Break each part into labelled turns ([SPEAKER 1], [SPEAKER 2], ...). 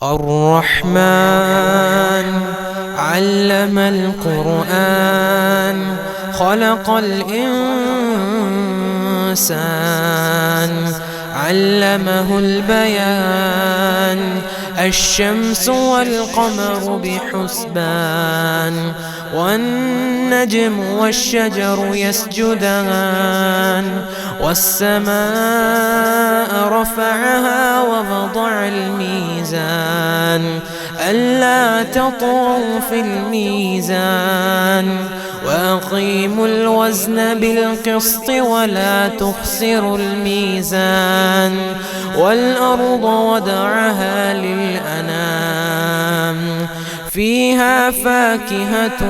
[SPEAKER 1] الرحمن علم القرآن خلق الإنسان علمه البيان الشمس والقمر بحسبان والنجم والشجر يسجدان والسماء رفعها ووضع الميزان ألا تطغوا في الميزان وأقيموا الوزن بالقسط ولا تخسروا الميزان والأرض وضعها للأنام فيها فاكهة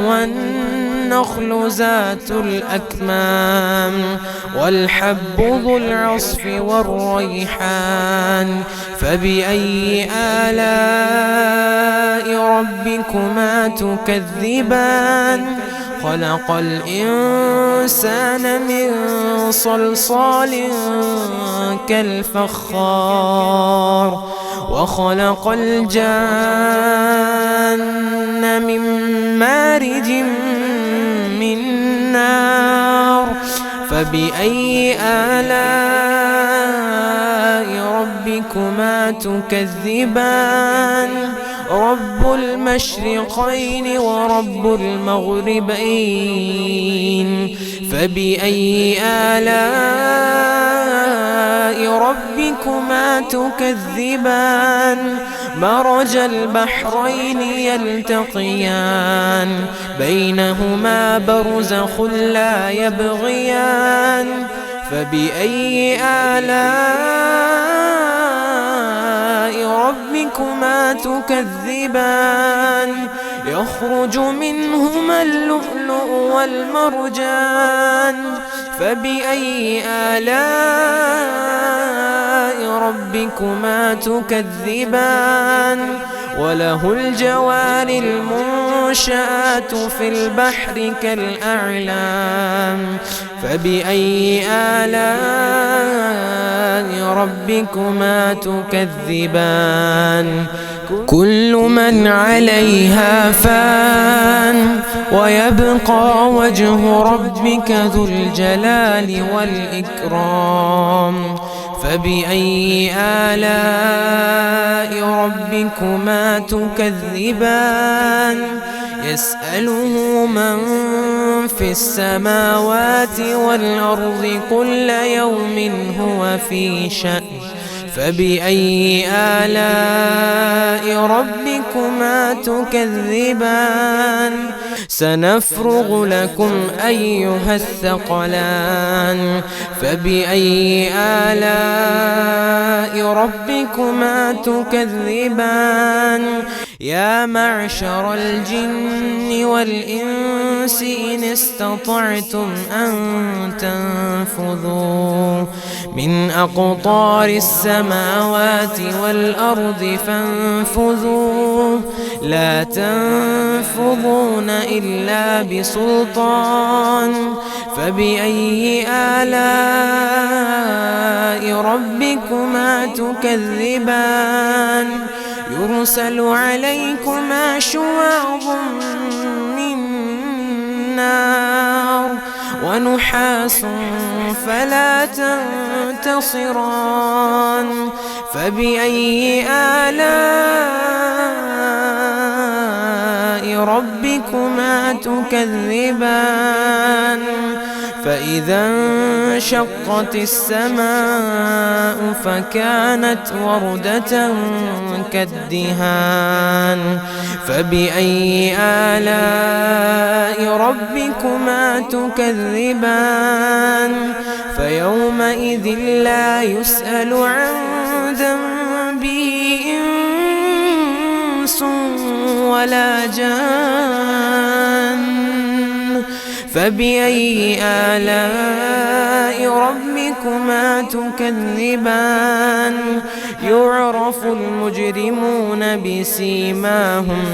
[SPEAKER 1] والنخل ذات الأكمام والحب ذو العصف والريحان فبأي آلاء ربكما تكذبان خلق الإنسان من صلصال كالفخار وخلق الجان من مارج من نار فبأي آلاء ربكما تكذبان رب المشرقين ورب المغربين فبأي آلاء ربكما تكذبان مرج البحرين يلتقيان بينهما برزخ لا يبغيان فبأي آلاء ربكما تكذبان يخرج منهما اللؤلؤ والمرجان فبأي آلاء ربكما تكذبان وله الجوار المنشآت في البحر كالأعلام فبأي آلاء ربكما تكذبان كل من عليها فان ويبقى وجه ربك ذو الجلال والإكرام فبأي آلاء ربكما تكذبان يسأله من في السماوات والأرض كل يوم هو في شأن فبأي آلاء ربكما تكذبان سنفرغ لكم أيها الثقلان فبأي آلاء ربكما تكذبان يا معشر الجن والإنس إن استطعتم أن تنفذوا من أقطار السماوات والأرض فانفذوا لا تنفذون إلا بسلطان فبأي آلاء ربكما تكذبان يرسل عليكما شواظ من نار ونحاس فلا تنتصران فبأي آلاء ربكما تكذبان فإذا انشقت السماء فكانت وردة كالدهان فبأي آلاء ربكما تكذبان فيومئذ لا يسأل عن ذنبه إنس ولا جان فبأي آلاء ربكما تكذبان يعرف المجرمون بسيماهم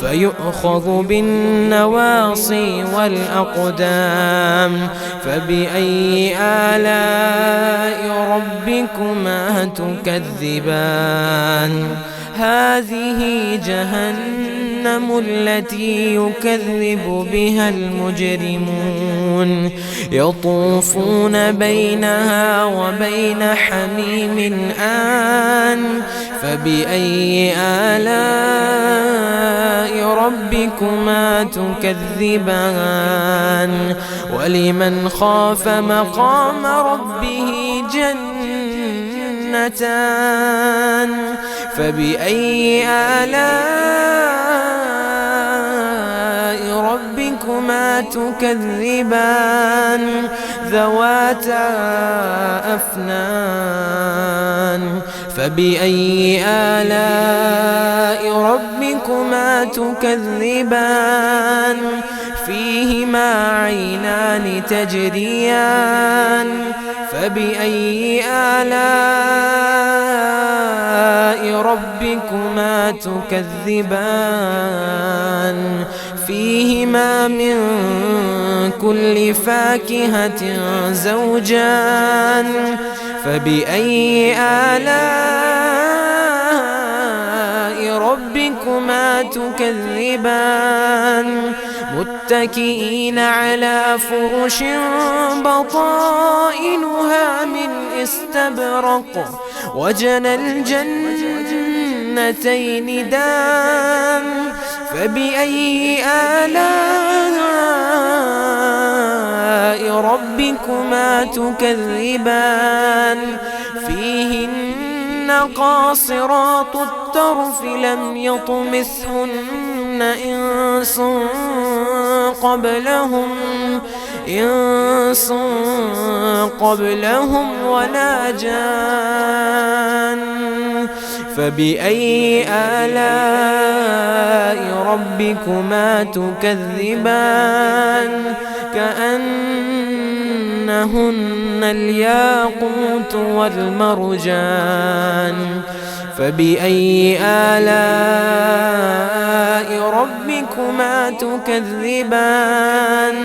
[SPEAKER 1] فيؤخذ بالنواصي والأقدام فبأي آلاء ربكما تكذبان هذه جهنم التي يكذب بها المجرمون يطوفون بينها وبين حميم آن فبأي آلاء ربكما تكذبان ولمن خاف مقام ربه جنتان فبأي آلاء ربكما تكذبان ذواتا أفنان فبأي آلاء ربكما تكذبان فيهما عينان تجريان فبأي آلاء ربكما تكذبان فيهما من كل فاكهة زوجان فبأي آلاء ربكما تكذبان متكئين على فرش بطائنها من استبرق وجنى الجنتين دان فبأي آلاء ربكما تكذبان فيهن قاصرات الطرف لم يطمثهن إنس قبلهم ولا جان فبأي آلاء ربكما تكذبان كأنهن الياقوت والمرجان فبأي آلاء ربكما تكذبان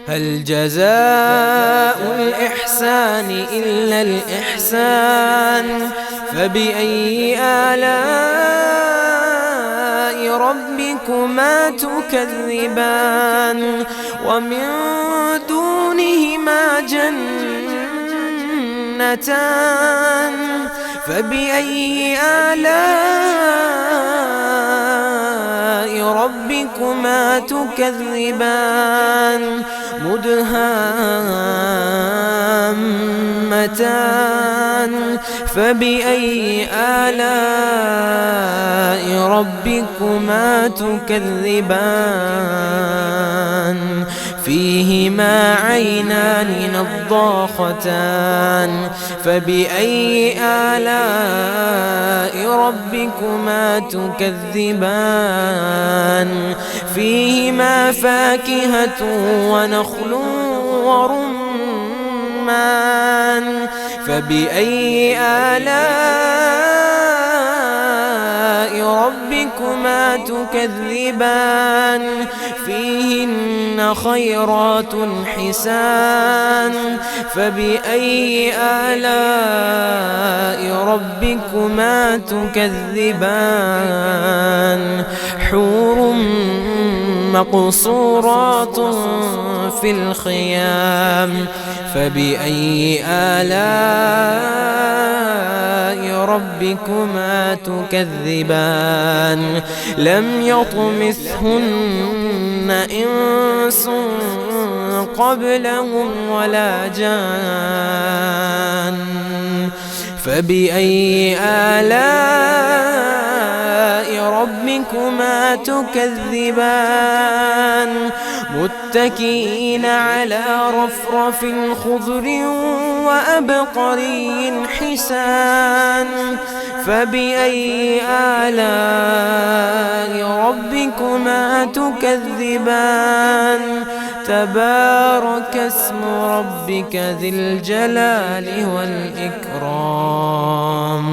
[SPEAKER 1] هل جزاء الإحسان إلا الإحسان فبأي آلاء ربكما تكذبان ومن دونهما جنتان فبأي آلاء ربكما تكذبان مدهامتان فبأي آلاء ربكما تكذبان فيهما عينان نضاختان فبأي آلاء ربكما تكذبان فيهما فاكهة ونخل ورمان فبأي آلاء ربكما تكذبان فيهن خيرات حسان فبأي آلاء ربكما تكذبان حور مقصورات في الخيام فبأي آلاء ربكما تكذبان لم يطمثهن إنس قبلهم ولا جان فبأي آلاء ربكما تكذبان متكئين على رفرف خضر وأبقري حسان فبأي آلاء ربكما تكذبان تبارك اسم ربك ذي الجلال والإكرام